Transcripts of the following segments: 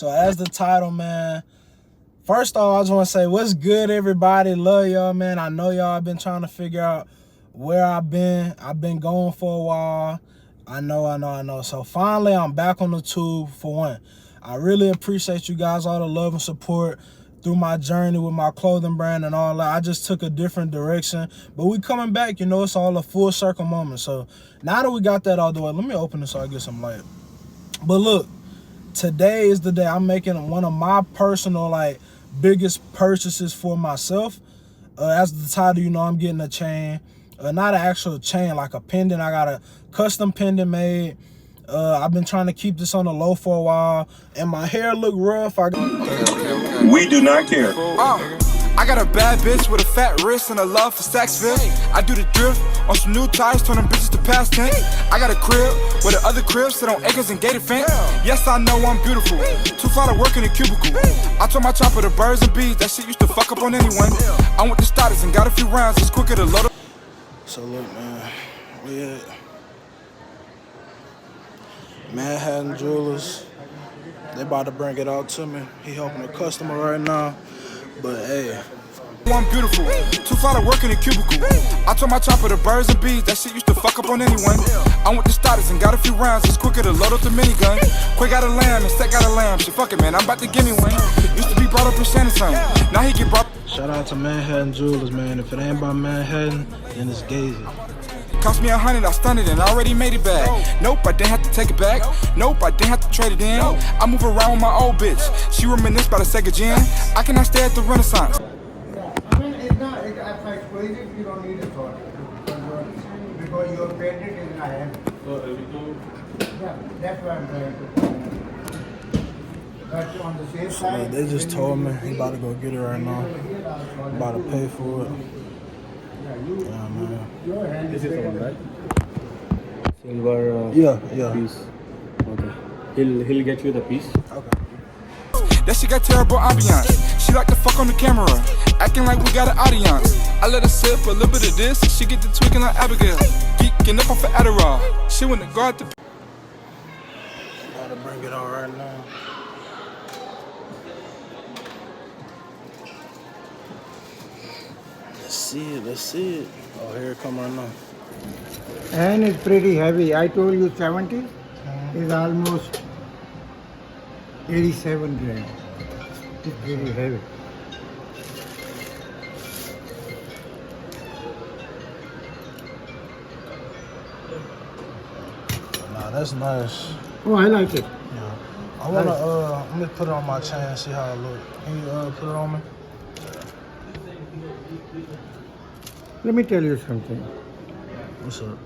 So as the title, man, first off, I just want to say what's good, everybody. Love y'all, man. I know y'all been trying to figure out where I've been. I've been going for a while. I know. So finally, I'm back on the tube for one. I really appreciate you guys, all the love and support through my journey with my clothing brand and all that. I just took a different direction, but we coming back, you know, it's all a full circle moment. So now that we got that out the way, let me open this so I get some light. But look, today is the day I'm making one of my personal, like, biggest purchases for myself. As the title, you know, I'm getting a chain, not an actual chain, like a pendant. I got a custom pendant made. I've been trying to keep this on the low for a while, and my hair look rough. We do not care. I got a bad bitch with a fat wrist and a love for Saxville. I do the drift on some new tires, turn them bitches to past tense. I got a crib where the other cribs sit on acres and gated fence. Yes, I know I'm beautiful, too far to work in a cubicle. I told my chopper the birds and bees, that shit used to fuck up on anyone. I went to starters and got a few rounds, it's quicker to load up. So look, man, we at Manhattan Jewelers. They about to bring it out to me. He helping a customer right now, but hey. I'm beautiful, too far to work in a cubicle. I told my chopper the birds and bees, that shit used to fuck up on anyone. I went to starters and got a few rounds, it's quicker to load up the minigun. Quick got a lamb and Seth got a lamb, shit fuck it man, I'm about to give me one. Used to be brought up in Shannon, now he get brought. Shout out to Manhattan Jewelers, man. If it ain't by Manhattan, then it's Gazy. Cost me 100, I stunned it and already made it back. Nope, I didn't have to take it back. Nope, I didn't have to trade it in. I move around with my old bitch, she reminisced by the Sega Gen. I cannot stay at the Renaissance. I mean, it's not, as exclusive, you don't need a thought. Because your patent is not hand. Yeah, that's what I'm trying to. But on the safe side, They just told me he about to go get it right now. About to pay for it. Yeah, man. your hand This is bigger all than- right. Silver Yeah. piece. Okay. He'll get you the piece. Okay. That shit got terrible ambiance. She like to fuck on the camera, acting like we got an audience. I let her sip a little bit of this, she get to tweaking like Abigail. Geeking up off of Adderall. She wanna go out the. About to bring it on right now. Let's see it. Oh, here it come right now. And it's pretty heavy. I told you 70 is almost 87 grams. It's very heavy. Nah, that's nice. Oh, I like it. Yeah. I wanna let me put it on my chain and see how it look. Can you put it on me? Let me tell you something. What's up?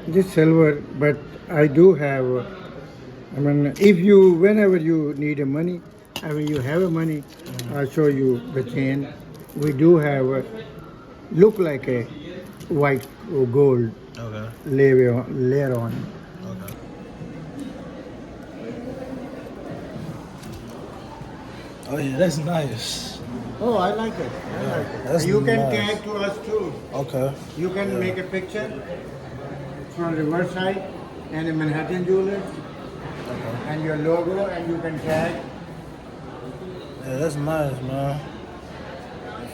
This silver, but I do have, whenever you need a money, you have a money, I'll show you the chain. We do have look like a white or gold Okay. layer on. Okay. Oh yeah, that's nice. Oh, I like it. That's You can nice. tag to us too. Okay. You can make a picture from reverse side and a Manhattan Jewelers and your logo, and you can tag. Yeah, that's nice, man.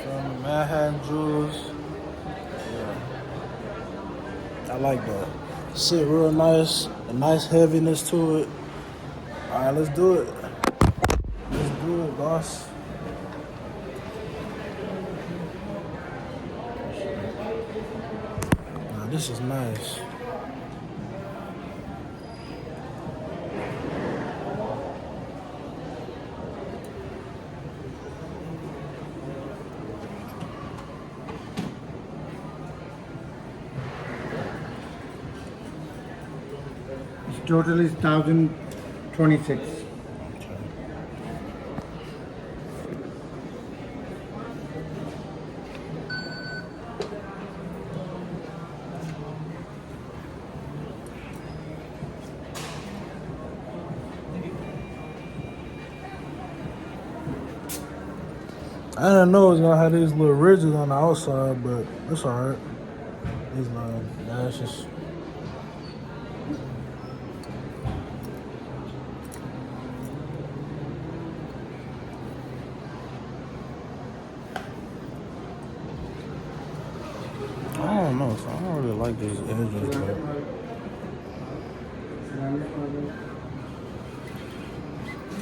From Manhattan Jewelers. Yeah. I like that. Sit real nice. A nice heaviness to it. All right, let's do it. Let's do it, boss. Nah, this is nice. Total is 1026. I didn't know it was gonna have these little ridges on the outside, but it's alright. These little dashes. don't know. So I don't really like these edges, but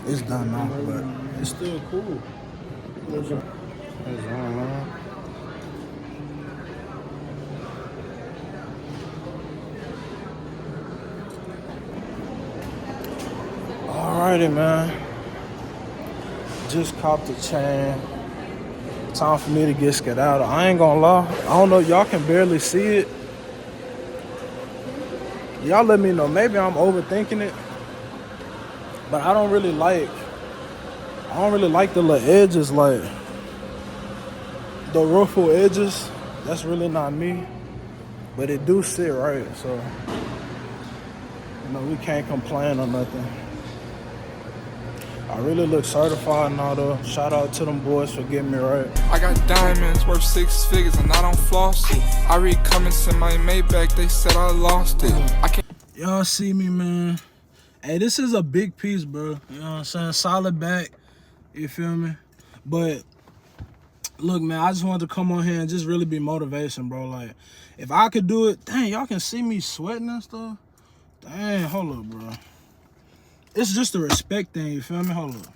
it's done now, but it's still cool. It's on, man. Alrighty, man. Just copped the chain. Time for me to get skedaddled. I ain't gonna lie. I don't know. Y'all can barely see it. Y'all let me know. Maybe I'm overthinking it. But I don't really like the little edges, like the ruffle edges. That's really not me. But it do sit right, so we can't complain or nothing. I really look certified now though. Shout out to them boys for getting me right. I got diamonds worth 6 figures and I don't floss it. I read comments in my Maybach, they said I lost it. I can't. Y'all see me, man. Hey, this is a big piece, bro. You know what I'm saying? Solid back. You feel me? But look, man, I just wanted to come on here and just really be motivation, bro. Like, if I could do it, dang, y'all can see me sweating and stuff. Dang, hold up, bro. It's just a respect thing, you feel me? Hold up.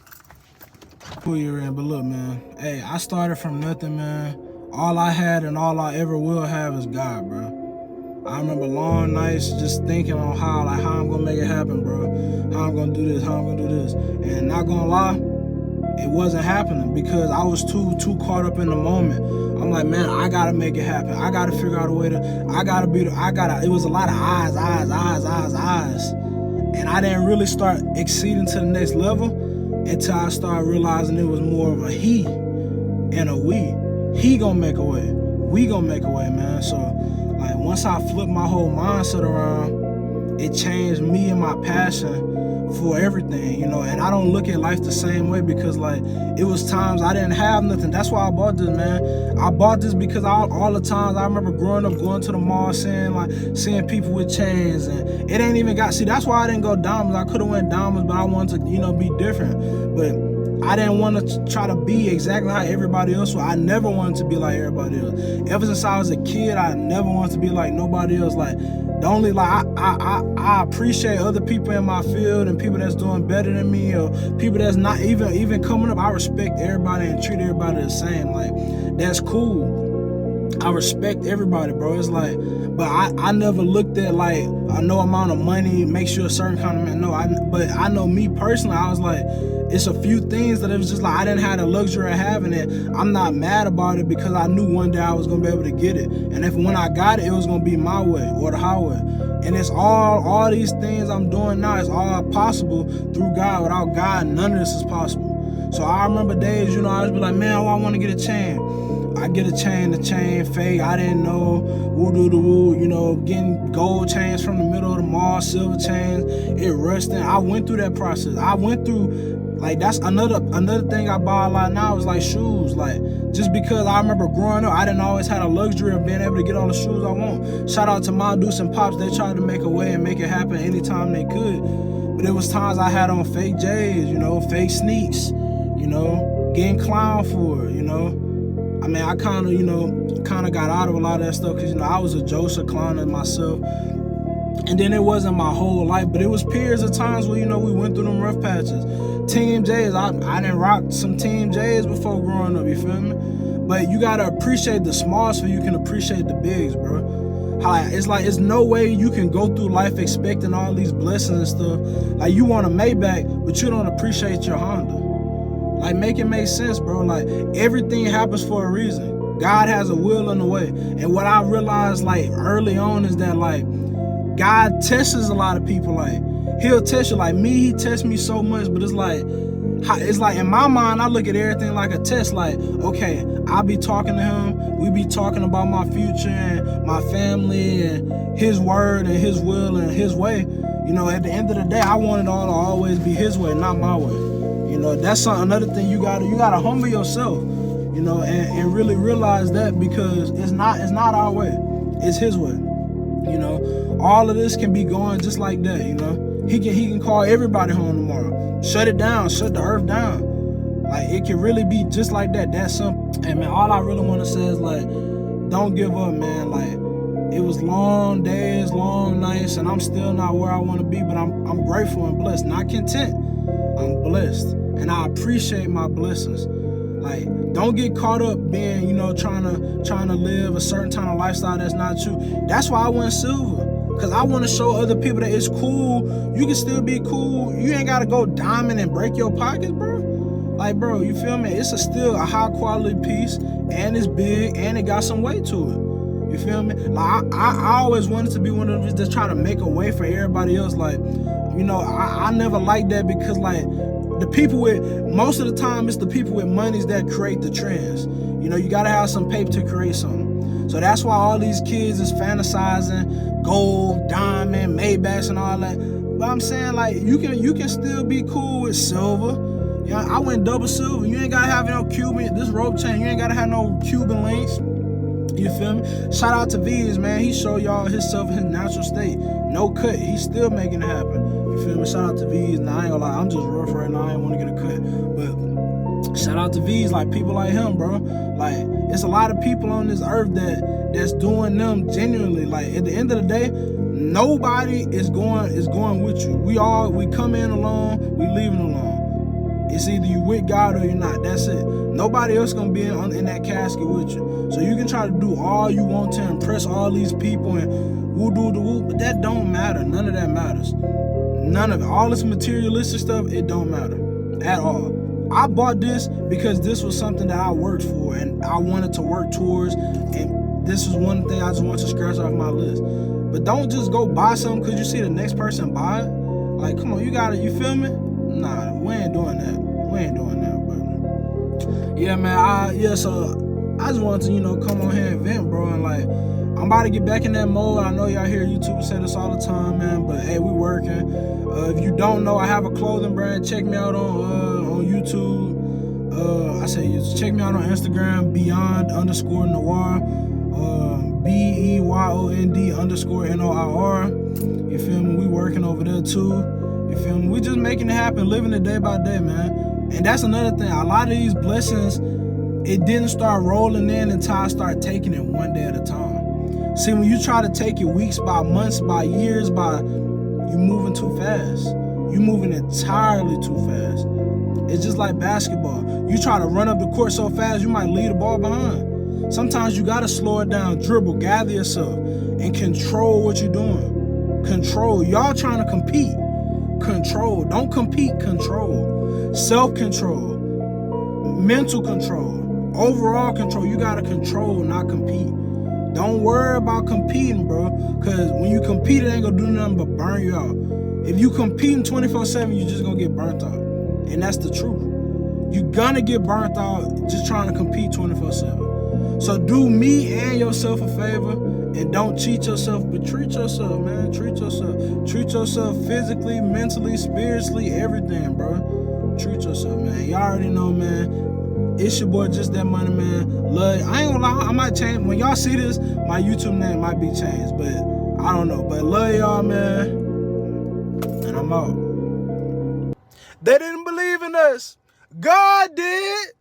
Pull your in, but look, man. Hey, I started from nothing, man. All I had and all I ever will have is God, bro. I remember long nights just thinking on how I'm gonna make it happen, bro. How I'm gonna do this, how I'm gonna do this. And not gonna lie, it wasn't happening because I was too caught up in the moment. I'm like, man, I gotta make it happen. I gotta figure out a way to, it was a lot of eyes. And I didn't really start exceeding to the next level until I started realizing it was more of a he and a we. He gonna make a way. We gonna make a way, man. So, like, once I flipped my whole mindset around, it changed me and my passion for everything, and I don't look at life the same way because, like, it was times I didn't have nothing. That's why I bought this, man. I bought this because all the times I remember growing up, going to the mall, seeing people with chains, and it ain't even got, see, that's why I didn't go diamonds. I could have went diamonds, but I wanted to, be different. But I didn't want to try to be exactly how everybody else was. I never wanted to be like everybody else. Ever since I was a kid, I never wanted to be like nobody else. Like, the only, like, I appreciate other people in my field and people that's doing better than me, or people that's not even coming up. I respect everybody and treat everybody the same. Like, that's cool. I respect everybody, bro. It's like, but I never looked at, like, I know amount of money makes you a certain kind of man. No, but I know me personally, I was like, it's a few things that it was just like I didn't have the luxury of having it. I'm not mad about it because I knew one day I was gonna be able to get it. And if when I got it, it was gonna be my way or the highway. And it's all these things I'm doing now is all possible through God. Without God, none of this is possible. So I remember days, I was be like, man, I want to get a chain. I get the chain fake. I didn't know, getting gold chains from the middle of the mall, silver chains, it rusting. I went through that process. I went through, like, that's another thing I buy a lot now is like shoes. Like, just because I remember growing up, I didn't always have the luxury of being able to get all the shoes I want. Shout out to my Deuce and Pops. They tried to make a way and make it happen anytime they could. But it was times I had on fake J's, fake sneaks, getting clown for it, I mean, I kind of got out of a lot of that stuff because, I was a Joseph clowner myself. And then it wasn't my whole life, but it was periods of times where, we went through them rough patches. Team J's, I didn't rock some Team J's before growing up, you feel me? But you got to appreciate the small so you can appreciate the bigs, bro. It's like, it's no way you can go through life expecting all these blessings and stuff. Like, you want a Maybach, but you don't appreciate your Honda. Like, make it make sense, bro. Like, everything happens for a reason. God has a will in the way. And what I realized, like, early on is that, like, God tests a lot of people. Like, he'll test you. Like, me, he tests me so much, but it's like in my mind, I look at everything like a test. Like, okay, I'll be talking to him. We be talking about my future and my family and his word and his will and his way. At the end of the day, I want it all to always be his way, not my way. That's another thing you gotta humble yourself, and really realize that, because it's not our way, it's his way. All of this can be going just like that. He can call everybody home tomorrow, shut it down, shut the earth down. Like, it can really be just like that. That's simple. And man, all I really want to say is, like, don't give up, man. Like, It was long days, long nights, and I'm still not where I want to be, but I'm grateful and blessed. Not content, I'm blessed. And I appreciate my blessings. Like, don't get caught up being, you know, trying to live a certain kind of lifestyle that's not you. That's why I went silver. Because I want to show other people that it's cool. You can still be cool. You ain't got to go diamond and break your pockets, bro. Like, bro, you feel me? It's still a high quality piece, and it's big, and it got some weight to it. You feel me? Like, I always wanted to be one of them that try to make a way for everybody else. Like, you know, I never liked that because, like, the people with, most of the time, it's the people with monies that create the trends. You know, you got to have some paper to create something. So that's why all these kids is fantasizing gold, diamond, Maybachs, and all that. But I'm saying, like, you can still be cool with silver. You know, I went double silver. You ain't gotta have no Cuban, this rope chain, you ain't gotta have no Cuban links. You feel me? Shout out to V's, man. He showed y'all himself in his natural state. No cut. He's still making it happen. You feel me? Shout out to V's. Now, I ain't gonna lie, I'm just rough right now. I ain't wanna get a cut. But shout out to V's, like people like him, bro. Like, it's a lot of people on this earth that's doing them genuinely. Like, at the end of the day, nobody is going with you. We come in alone, we leaving alone. It's either you with God or you're not. That's it. Nobody else gonna be in that casket with you. So you can try to do all you want to impress all these people and woo-doo-doo-woo, but that don't matter. None of that matters. None of it. All this materialistic stuff, it don't matter at all. I bought this because this was something that I worked for and I wanted to work towards, and this was one thing I just wanted to scratch off my list. But don't just go buy something because you see the next person buy it. Like, come on, you got it. You feel me? Nah, we ain't doing that. We ain't doing that. But yeah, man. So I just wanted to, you know, come on here and vent, bro. And like, I'm about to get back in that mode. I know y'all hear YouTubers say this all the time, man. But hey, we working. If you don't know, I have a clothing brand. Check me out on YouTube. Check me out on Instagram, Beyond_Noir. BEYOND_NOIR. You feel me? We working over there too. You feel me? We just making it happen, living it day by day, man. And that's another thing. A lot of these blessings, it didn't start rolling in until I started taking it one day at a time. See, when you try to take it weeks by months, by years, you moving too fast. You moving entirely too fast. It's just like basketball. You try to run up the court so fast, you might leave the ball behind. Sometimes you gotta slow it down, dribble, gather yourself, and control what you're doing. Control. Y'all trying to compete. Control. Don't compete. Control. Self-control. Mental control. Overall control. You gotta control, not compete. Don't worry about competing, bro. Because when you compete, it ain't gonna do nothing but burn you out. If you competing 24/7, you're just gonna get burnt out. And that's the truth. You're gonna get burnt out just trying to compete 24/7. So do me and yourself a favor and don't cheat yourself, but treat yourself, man. Treat yourself. Treat yourself physically, mentally, spiritually, everything, bro. Treat yourself, man. Y'all already know, man. It's your boy, Just That Money, man. Love. I ain't gonna lie, I might change. When y'all see this, my YouTube name might be changed, but I don't know. But love y'all, man. And I'm out. They didn't believe in us. God did.